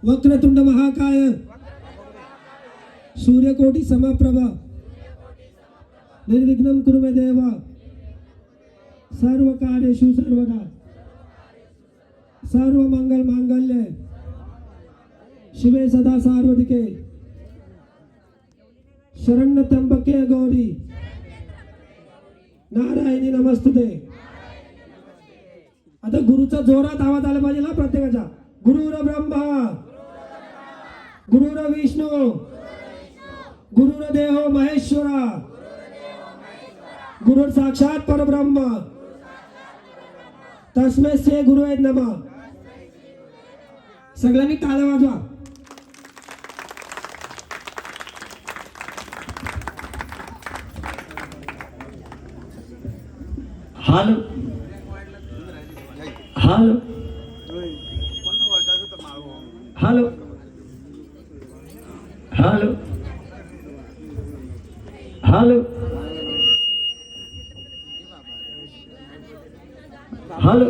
वक्रतुंड महाकाय सूर्यकोटि समप्रभा निर्विघ्नं कुरु मे देव सर्व कार्येषु सर्वदा सर्व मंगल मांगल्ये शिवे सदा सार्वधिके शरण्य त्र्यंबके गौरी नारायणी नमस्तुते। आता गुरुचा जोरात आवाज आला पाहिजे ना प्रत्येकाचा। गुरुर ब्रह्मा गुरुर विष्णू गुरुर देव महेश्वरा गुरुर साक्षात परब्रह्म तस्मै श्री गुरुवे नमः। सगळ्यांनी टाळ्या वाजवा। Hello hello hello hello hello hello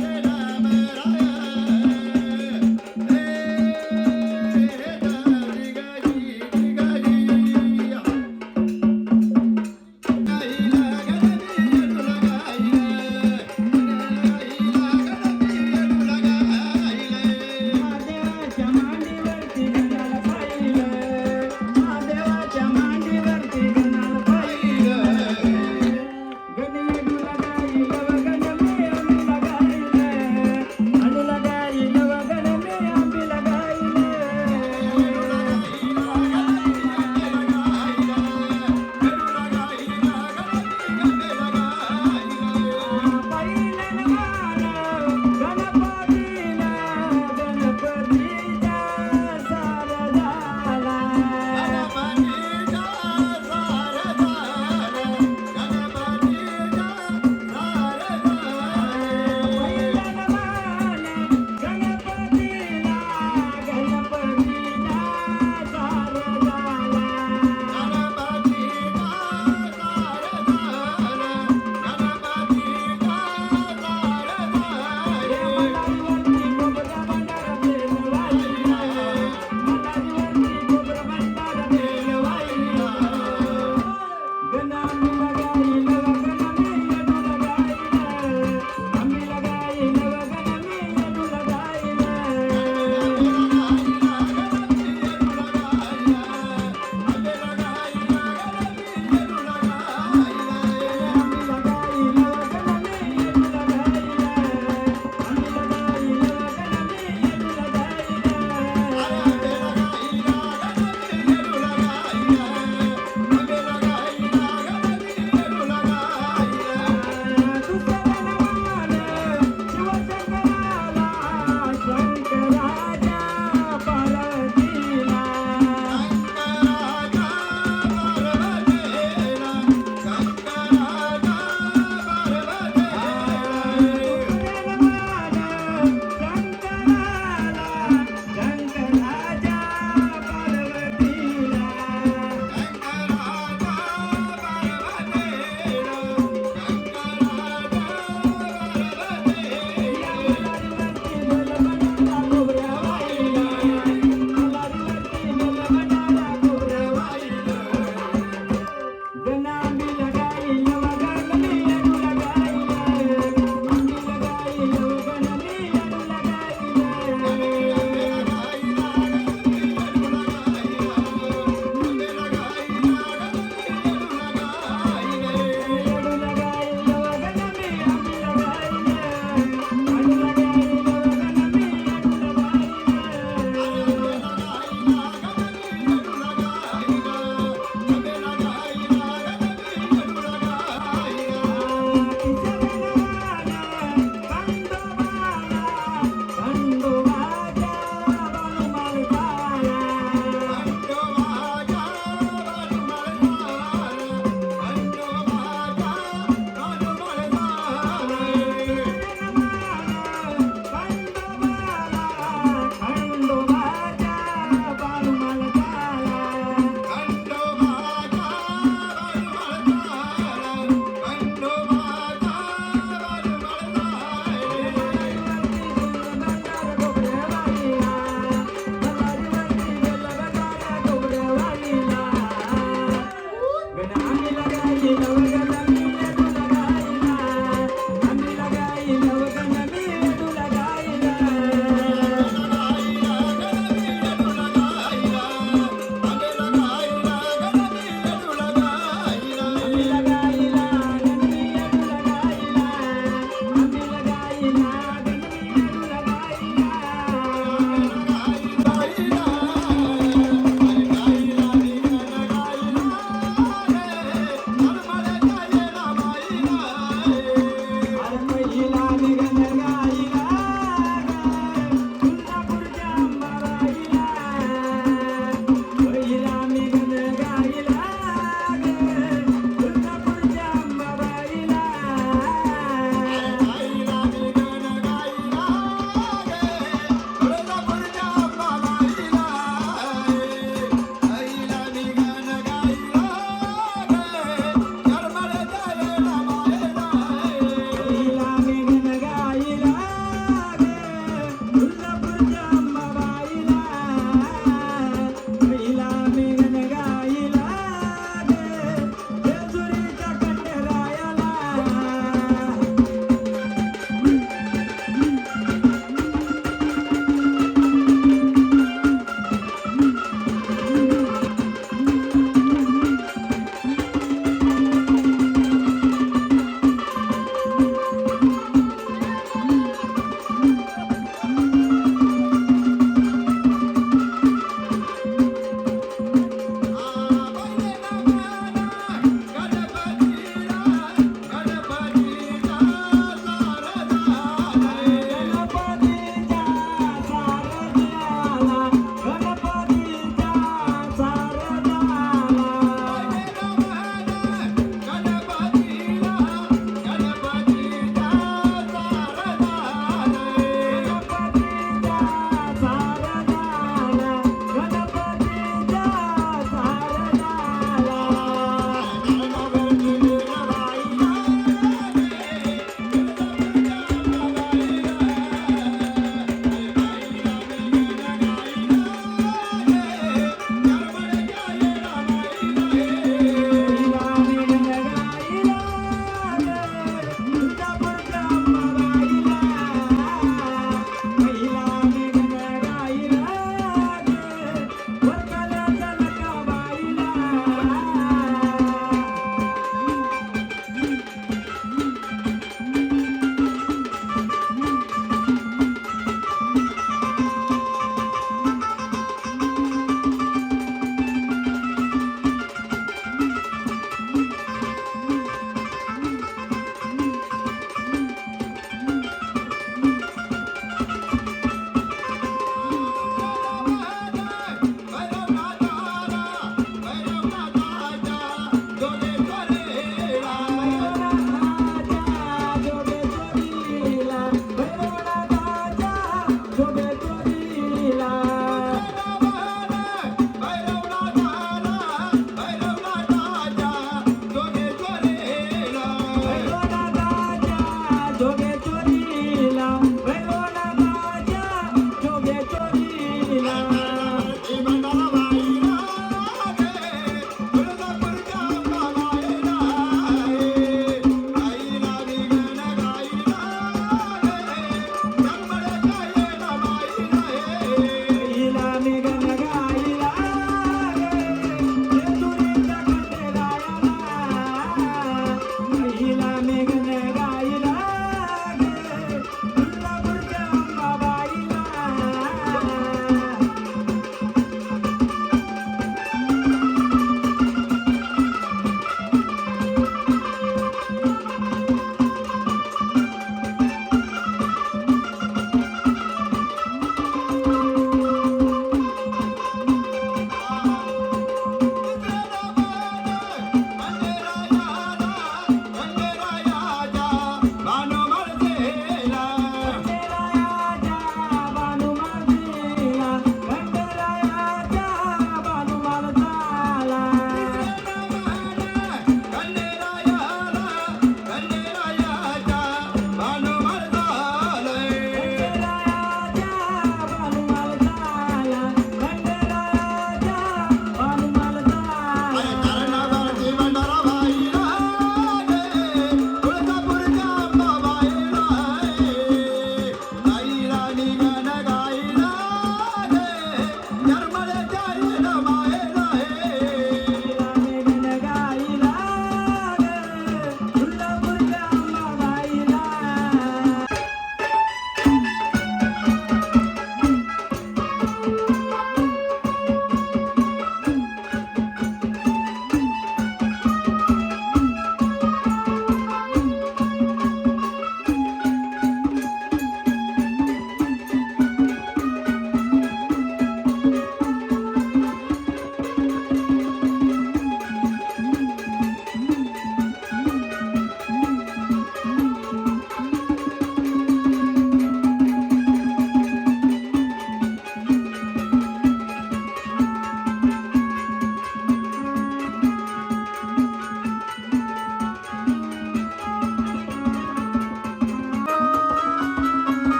अरे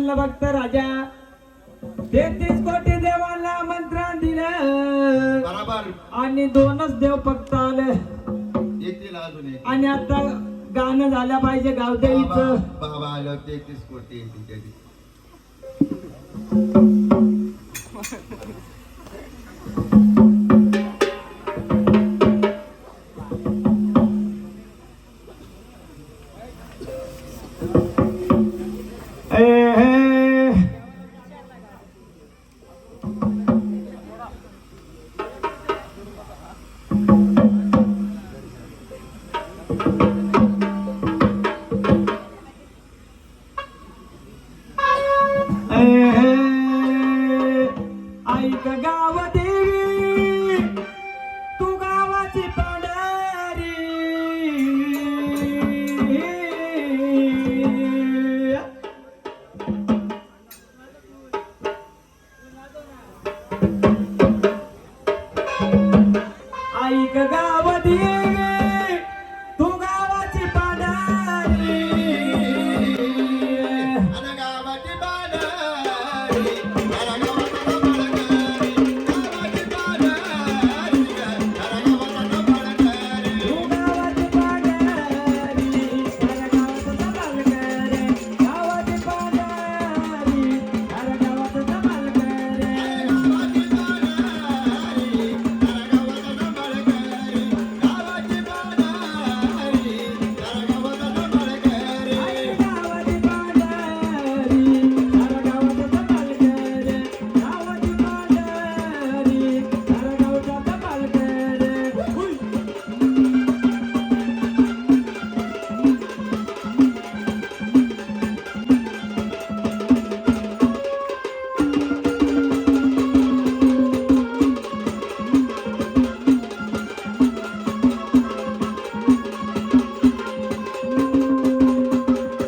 म्हणलं भक्त राजा 33 कोटी देवांना मंत्रण दिलं बरोबर आणि 2च देव फक्त आले येतील अजून एक आणि आता गाणं झालं पाहिजे गावदेवीचं. बाबा आलं 33 कोटी येतील त्याची. ऐक गाव देवी तू गावाची पाडारी ऐक गाव देवी तू गावाची पाडारी अन गावाची बाजारी, अन गावाचा बाळकरी, गावाची बाजारी, अन गावाचा बाळकरी. तू गावाची पाडारी हर गावाचा धमाल करे गावाची पाडारी हर गावाचा धमाल करे. गावाची बाजारी, अन गावाचा बाळकरी, गावाची बाजारी, अन गावाचा बाळकरी. गावाची पाडारी हर गावाचा धमाल करे गावाची पाडारी हर गावाचा धमाल करे. उई.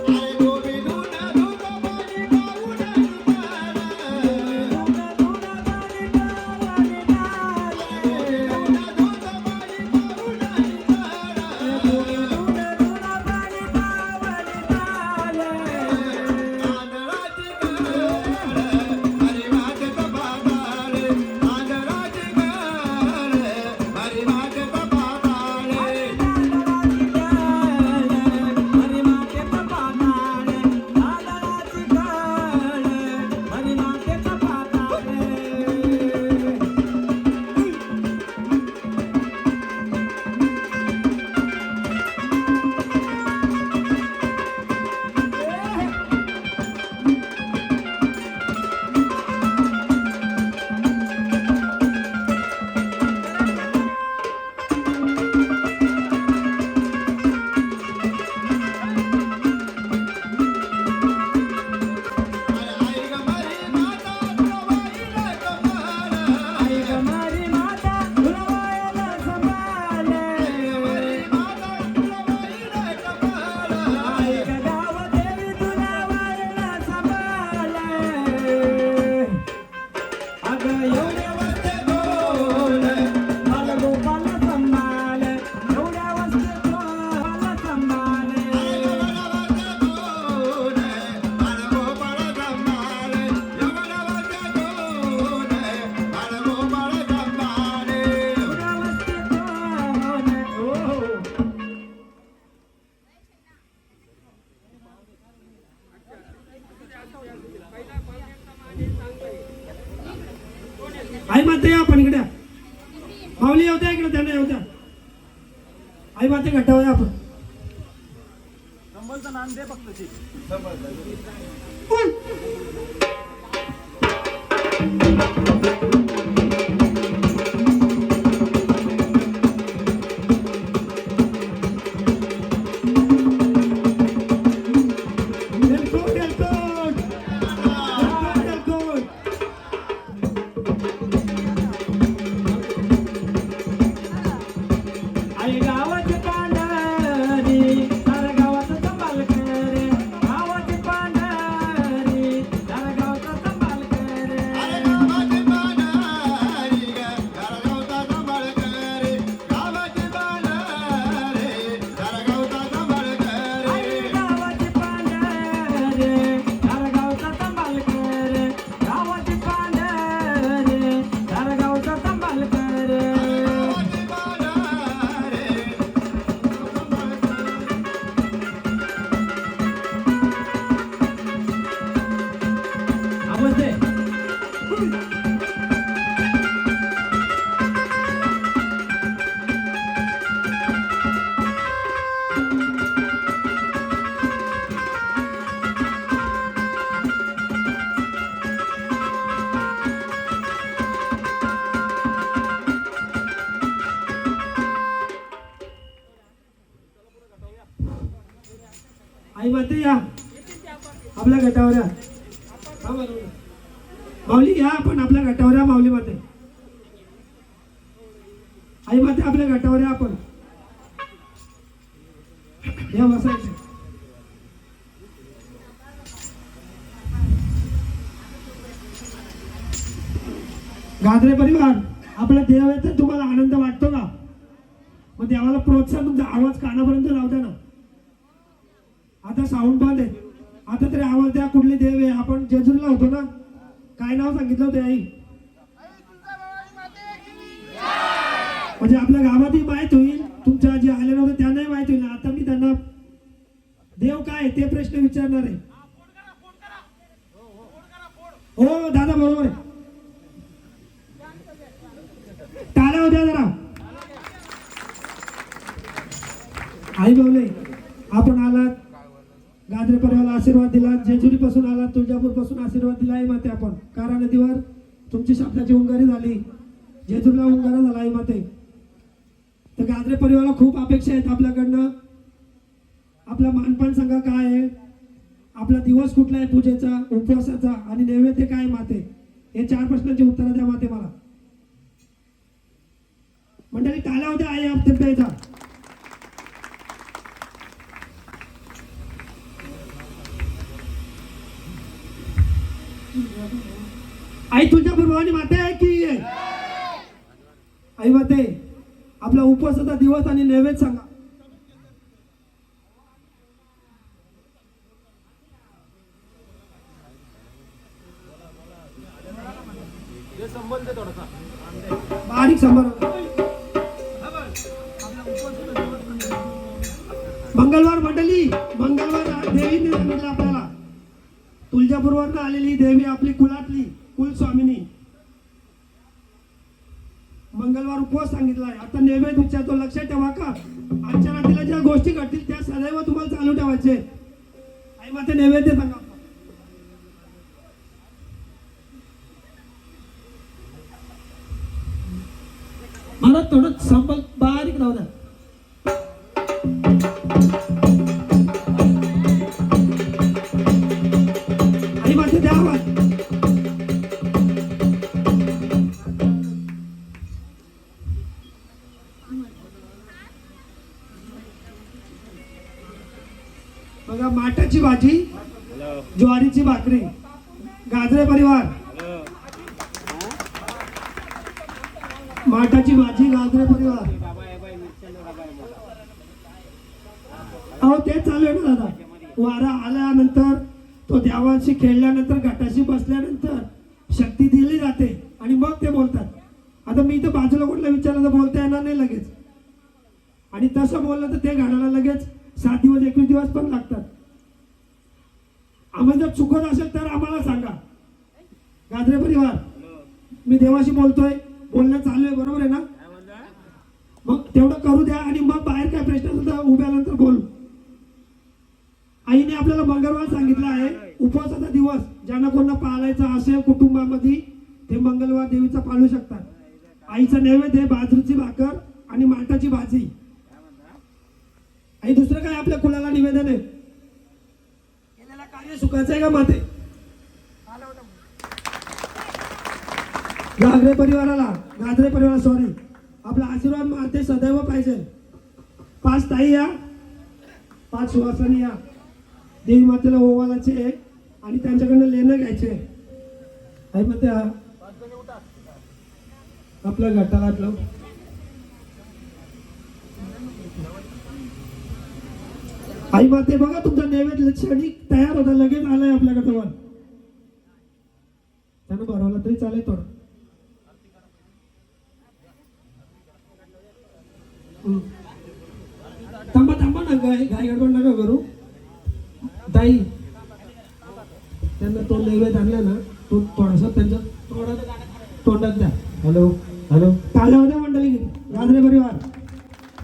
अरे गोविंदूना धुकमानी पाऊना निघाला. गोविंदूना धुकमानी पाऊना निघाला. आंधळाची गाळ, हरी वाजत बाजारे. आंधळाची गाळ, हरी वाजत बाजारे. आई ग मरी माता तुळवाईला कमाला. आई ग मरी माता तुळवाईला कमाला. आई ग गाव देवी तुला वायला सांभाळा. अगं एवढ्या वस्ते गोल मला गोपाला सांभाळ एवढ्या वस्ते गोल सांभाळ. आई माते या आपण इकडे माऊली येऊ द्या इकडे त्यांना येऊ द्या. आई माते घट्टावर या आपण. एलकोट, एलकोट. एलकोट, एलकोट. आई गावाची पांढरी हर गावाचा धमाल करे गावाची पांढरी हर गावाचा धमाल करे. दे. आई माते या आपल्या गटावर या. हा, बरोबर. माऊली या आपण आपल्या गटावर या. माऊली माते, आई माते आपल्या गटावर या आपण. या बसायचे. गाजरे परिवार आपला देव आहे तर तुम्हाला आनंद वाटतो का? मग देवाला प्रोत्साहन तुमचा आवाज कानापर्यंत लावता ना. आता साऊंड बंद आहे. आता तरी आवाज द्या. कुठले देव आहे? आपण जेजुरीला होतो ना. काय नाव सांगितलं होतं आई? म्हणजे आपल्या गावातही माहित होईल, तुमच्या जे आले नव्हते त्यांनाही माहित होईल. आता मी त्यांना देव काय ते प्रश्न विचारणार आहे. हो दादा बरोबर आहे. टाळ्या होत्या जरा. आई बोलले आपण आलात, गाजरे परिवाराला आशीर्वाद दिला, जेजुरी पासून आलात, तुळजापूर पासून आशीर्वाद दिला. आई माते आपण कारा नदीवर तुमची शब्दाची उंगारी झाली, जेजुरीला उंगारा झाला. आई माते तर गाजरे परिवाराला खूप अपेक्षा आहेत आपल्याकडनं. आपला मानपान सांगा काय आहे, आपला दिवस कुठला आहे पूजेचा, उपवासाचा आणि नैवेद्य काय माते? हे 4 प्रश्नांची उत्तरं द्या माते मला. मंडळी टाळ्या होत्या आई आपल्या. आई तुळजापूर भवानी माते आहे की? आई माते आपला उपवासाचा दिवस आणि नैवेद्य सांगा. बारीक संबंध. मंगळवार मंडळी, मंगळवार देवीने सांगितलं आपल्याला. तुळजापूरवरनं आलेली देवी आपली कुलातली कुलस्वामिनी. मंगळवार उपवास सांगितलाय. आता नैवेद्य विचारतो, लक्षात ठेवा का आजच्या रात्रीला ज्या गोष्टी घडतील त्या सदैव तुम्हाला चालू ठेवायचे. आई माते नैवेद्य सांगा. मला थोडं संबल बारीक राहू द्या. आई माते द्या आवाज. बघा माठाची भाजी, ज्वारीची भाकरी, गाजरे परिवार. माठाची भाजी, गाजरे परिवार. अहो तेच चालू आहे ना दादा. वारा आल्यानंतर, तो देवाशी खेळल्यानंतर, घाटाशी बसल्यानंतर शक्ती दिली जाते आणि मग ते बोलतात. आता मी तर बाजूला कोणाला विचारलं तर बोलता येणार नाही लगेच. आणि तसं बोललं तर ते घालायला लगेच 7 दिवस 21 दिवस पण लागतात. आम्हाला जर चुकत असेल तर आम्हाला सांगा. गाजरे परिवार मी देवाशी बोलतोय, बोलणं चालू आहे, बरोबर आहे ना? मग तेवढं करू द्या आणि मग बाहेर काय प्रश्न असेल तर उभ्यानंतर बोलू. आईने आपल्याला मंगळवार सांगितलं आहे, उपवासाचा दिवस. ज्यांना कोणा पाळायचा असेल कुटुंबामध्ये ते मंगळवार देवीचा पाळू शकतात. आईचा नैवेद्य बाजरीची भाकर आणि माठाची भाजी. आई दुसरं काय आपल्या कुलाला निवेदन आहे? केलेला कार्य सुखाचं आहे का माते? गाजरे परिवाराला सॉरी, आपला आशीर्वाद माते सदैव पाहिजे. 5 ताई या, 5 सुवासनी या. देवी मातेला ओवालाचे आणि त्यांच्याकडनं लेणं घ्यायचे. आई माते आपल्या गटाला आई माते बघा तुमचा नैवेद्य क्षणिक तयार होता, लगेच आलाय आपल्याकडे वर. त्यानं भरवलं तरी चालेल थोडं. थांबा ना, घाई गडबड नका करू ताई. त्यांना तो नैवेद्य आणला ना तो थोडासा त्यांच्या तोंडात द्या. हॅलो हॅलो टाळ्या होत्या मंडळी. गाजरे परिवार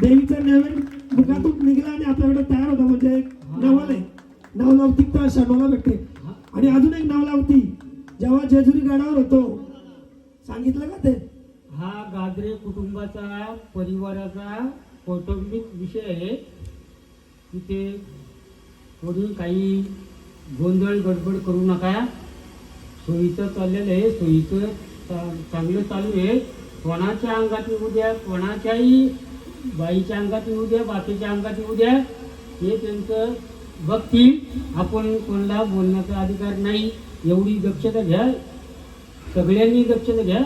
देवीचा नवीन मुखातून निघाला आणि आपल्याकडे तयार होता म्हणजे एक नवल आहे. नवलौकिकता शर्माला भेटते. आणि अजून एक नवलावती जेव्हा जेजुरी गडावर होतो सांगितलं का ते. हा गाजरे कुटुंबाचा परिवाराचा कौटुंबिक विषय आहे. तिथे कोणी काही गोंधळ गडबड करू नका. सोयीचं चाललेलं आहे. सोयीचं चांगलं चालू आहे. कोणाच्या अंगात येऊ द्या, कोणाच्याही बाईच्या अंगात येऊ द्या, बाकीच्या अंगात येऊ द्या, हे त्यांचं बघतील. आपण कोणाला बोलण्याचा अधिकार नाही. एवढी दक्षता घ्या. सगळ्यांनी दक्षता घ्या.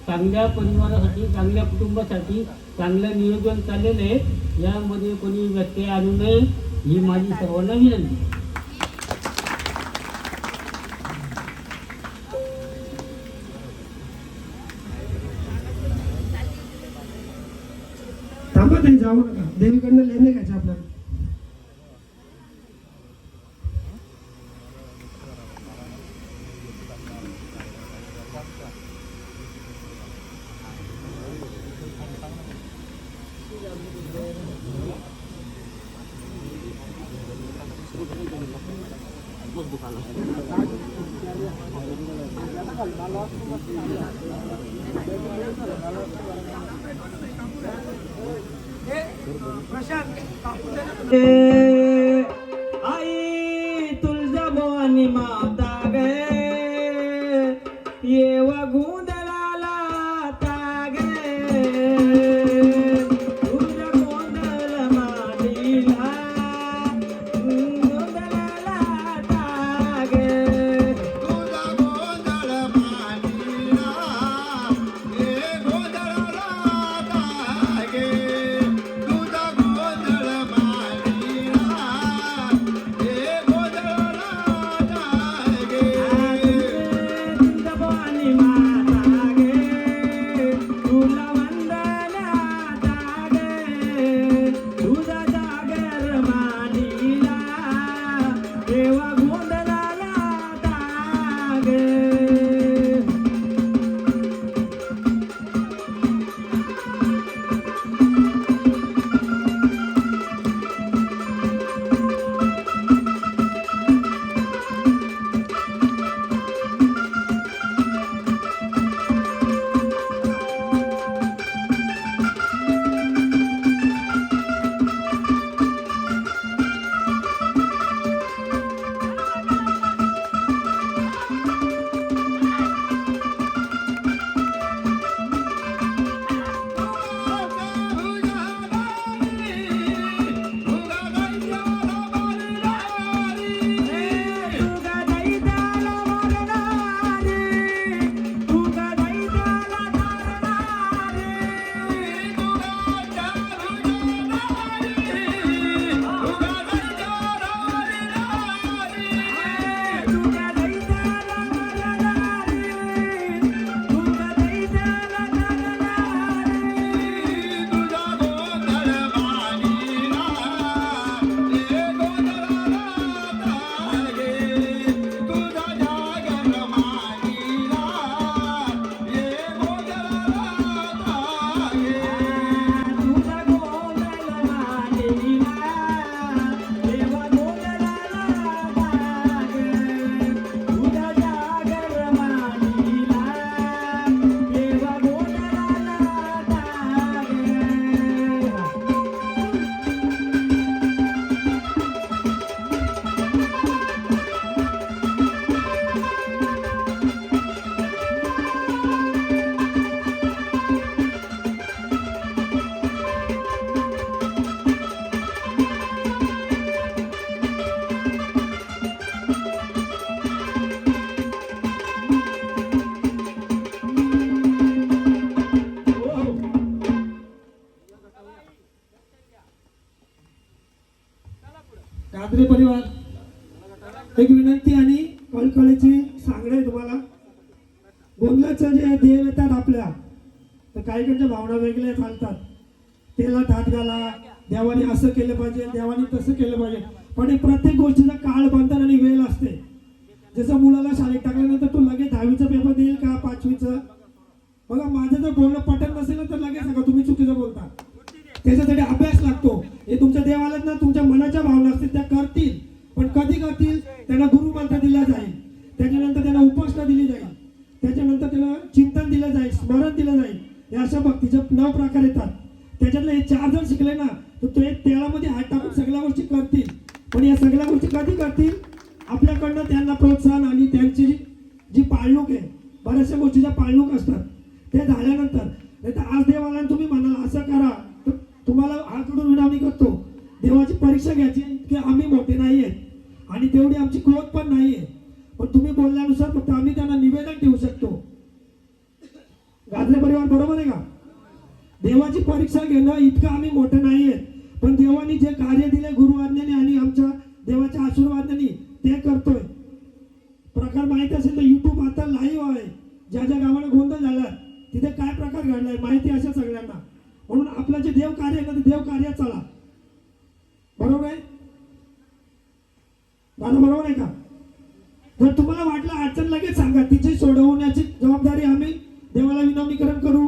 चांगल्या परिवारासाठी, चांगल्या कुटुंबासाठी चांगलं नियोजन चाललेलं आहे. यामध्ये कोणी व्यत्यय आणू नये ही माझी सर्वांना विनंती. थांबा ताई, जाऊ नका. देवीकडनं लेणे घ्यायचे आपल्याला. आई तुळजाभवानी माता गे येव गोंधळाला तागे तुझ्या गोंधळ मांडीला गोंधळाला तागे तुझा गोंधळ मांडीला हे गोंधळाला तागे तुझा गोंधळ मांडीला हे गोंधळाला तागे तुळजाभवानी माता गे तुला वंदना तागे तुझा जागर मांडीला देवा गोंधळाला तागे तुगा दैताला मरणारे तुगा दैताला मरणारे तुगा दैताला मरणारे तुगा दैताला मरणारे तुझा गोंधळ मांडीला हे गोंधळाला तागे तुझा जागर मांडीला हे गोंधळाला तागे तुझा गोंधळ मांडीला देवा गोंधळाला तागे तुझा जागर मांडीला देवा गोंधळाला तागे गाजरे परिवार एक विनंती आणि कळकळीची सांगणे आहे तुम्हाला. गोंधळाचं जे देव येतात आपल्या तर काही भावना वेगळ्या चालतात. तेलात हात घाला, देवाने असं केलं पाहिजे, देवाने तसं केलं पाहिजे. पण हे प्रत्येक गोष्टीचा काळ बांधतात आणि वेळ असते. जसं मुलाला शाळेत टाकल्यानंतर तो लगेच बघा माझं जर बोलणं पटत नसेल ना तर लगेच सांगा तुम्ही चुकीचं बोलता. त्याच्यासाठी अभ्यास लागतो. हे तुमच्या देवाला ना तुमच्या मनाच्या भावना असतील त्या करतील, पण कधी करतील त्यांना गुरुमंत्र दिला जाईल, त्याच्यानंतर त्यांना उपासना दिली जाईल, त्याच्यानंतर त्यांना चिंतन दिलं जाईल, स्मरण दिलं जाईल. हे अशा भक्तीचे 9 प्रकार येतात. त्याच्यातले हे 4 जर शिकले ना तर ते तेलामध्ये हात टाकून सगळ्या गोष्टी करतील. पण या सगळ्या गोष्टी कधी करतील? आपल्याकडनं त्यांना प्रोत्साहन आणि त्यांची जी पाळणूक आहे, बऱ्याचशा गोष्टीच्या पाळणूक असतात, ते झाल्यानंतर. नाही तर आज देवाला तुम्ही म्हणाल असं करा तर तुम्हाला हात जोडून विनवणी करतो, देवाची परीक्षा घ्यायची की आम्ही मोठे नाही आहेत आणि तेवढी आमची क्रोध पण नाही आहे, पण तुम्ही बोलल्यानुसार फक्त आम्ही त्यांना निवेदन ठेवू शकतो. गाजरे परिवार बरोबर आहे का? देवाची परीक्षा घेणं इतकं आम्ही मोठे नाही आहेत, पण देवानी जे कार्य दिले गुरु आज्ञेने आणि आमच्या देवाच्या आशीर्वादाने ते करतोय. प्रकार माहिती असेल तर युट्यूब आता लाईव्ह आहे. ज्या ज्या गावाला गोंधळ झाला तिथे काय प्रकार घडलाय माहिती असेल सगळ्यांना. म्हणून आपलं जे देव कार्य आहे ना ते देव कार्य चला. बरोबर आहे दादा? बरोबर आहे का? जर तुम्हाला वाटलं अडचण लगेच सांगा, तिची सोडवण्याची जबाबदारी आम्ही देवाला विनवणीकरण करू.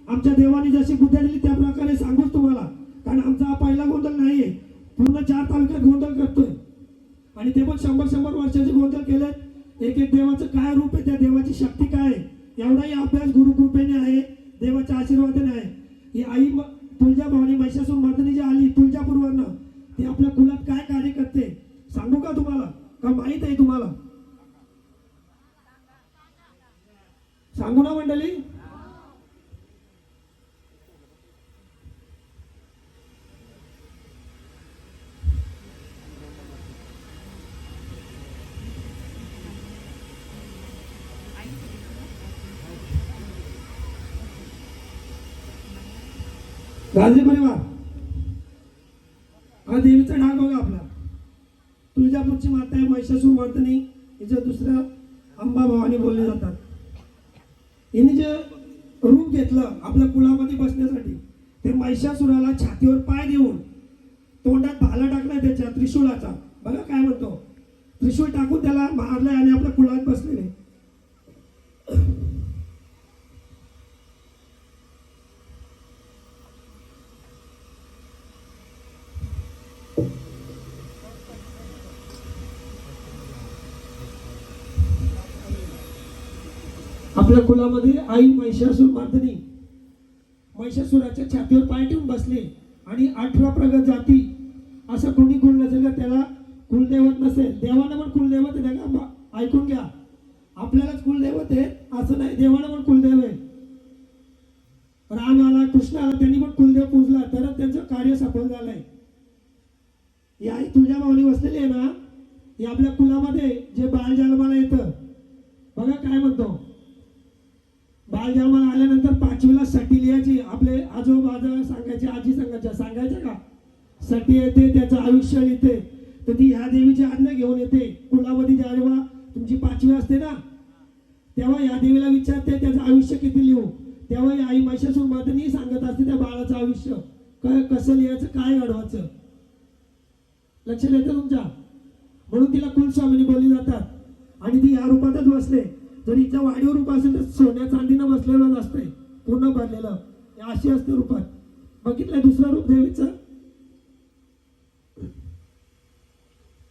आमच्या देवाने जशी बुद्धी दिली त्या प्रकारे सांगूच तुम्हाला. कारण आमचा हा पहिला गोंधळ नाहीये, पूर्ण 4 तालुक्यात गोंधळ करतोय आणि ते पण 100 वर्षाचे गोंधळ केलेत. एक एक देवाचं काय रूप आहे, त्या देवाची शक्ती काय आहे, एवढाही अभ्यास गुरुकृपेने आहे, देवाच्या आशीर्वादाने आहे. ही आई तुळजाभवानी महिषासूर मर्दिनी जी आली तुळजापूरवरनं, ती आपल्या कुलात काय कार्य करते सांगू का तुम्हाला? का माहित आहे तुम्हाला? सांगू ना मंडळी? गाजरे परिवार हा देवीचा डाग बघा आपला. तुळजापूरची माता आहे महिषासूर मर्दिनी, हिचं दुसरं अंबा भवानी बोलले जातात. हिने जे रूप घेतलं आपल्या कुळामध्ये बसण्यासाठी, ते महिषासुराला छातीवर पाय देऊन तोंडात भाला टाकलाय त्याच्या त्रिशूळाचा. बघा काय म्हणतो, त्रिशूळ टाकून त्याला मारलंय आणि आपल्या कुळात बसलेले. आपल्या कुलामध्ये आई महिषासूर मर्दिनी महिषासुराच्या छातीवर पाय ठेवून बसले आणि 18 प्रगत जाती असं कोणी कुल नसेल का त्याला कुलदैवत नसेल. देवानं पण कुलदैवत आहे का? ऐकून घ्या, आपल्यालाच कुलदैवत आहे असं नाही, देवानं पण कुलदेव आहे. राम आला, कृष्ण आला, त्यांनी पण कुलदेव पूजला तरच त्यांचं कार्य सफल झालंय. ही आई तुळजाभवानी बसलेली आहे ना, ही आपल्या कुलामध्ये जे बाळ जन्माला येतं बघा काय म्हणतो. बाळ जन्माला आल्यानंतर 5वीला सटी लिहायची. आपले आजोबा सांगायचे, आजी सांगायचं का सटी येते त्याचं आयुष्य लिहिते. तर ती ह्या देवीची आज्ञा घेऊन येते. कुलामध्ये जेव्हा तुमची 5वी असते ना तेव्हा या देवीला विचारते त्याचं आयुष्य किती लिहू. तेव्हा आई महिषासूर मर्दिनी सांगत असते त्या बाळाचं आयुष्य कसं लिहायचं, काय घडवायचं. लक्षात येतं तुमच्या? म्हणून तिला कुलस्वामिनी बोलली जातात. आणि ती या रूपातच बसले. जर हिच्या वाढीव रूप असेल तर सोन्या चांदीनं बसलेलं नसतंय, पूर्ण भरलेलं अशी असते रूपात. बघितलंय दुसरं रूप देवीचं?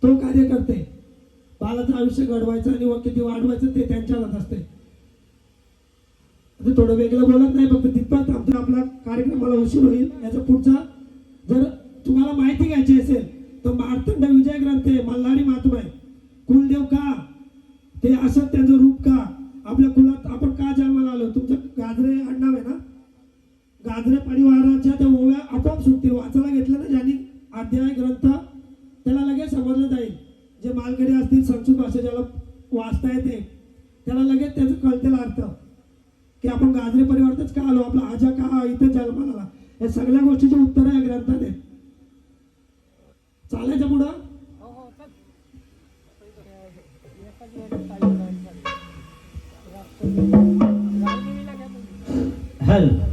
तो कार्य करते. बाळाचं आयुष्य घडवायचं आणि व किती वाढवायचं ते त्यांच्या हातात असते. थोडं वेगळं बोलत नाही, फक्त तिथपात आमचा आपला कार्यक्रमाला उशीर होईल. याचा पुढचा जर तुम्हाला माहिती घ्यायची असेल तर मार्तंड विजय ग्रंथ आहे, मल्हारी महात्मा आहे. कुलदेव का, ते असं त्यांचं रूप का, आपल्या कुलात आपण का जन्माला आलो. तुमचं गाजरे आडनाव आहे ना, गाजरे परिवाराच्या त्या ओव्या आपोआप सुटतील. वाचायला घेतलं ना ज्यांनी अध्याय ग्रंथ त्याला लगेच समजलं जाईल. जे मालकरी असतील संस्कृत भाषा ज्याला वाचता येते त्याला लगेच त्याचं कळतेला अर्थ की आपण गाजरे परिवारातच का आलो, आपला आजा का इथं जन्माला आला. या सगळ्या गोष्टीची उत्तरं या ग्रंथात आहेत. चालायचं पुढं. हॅलो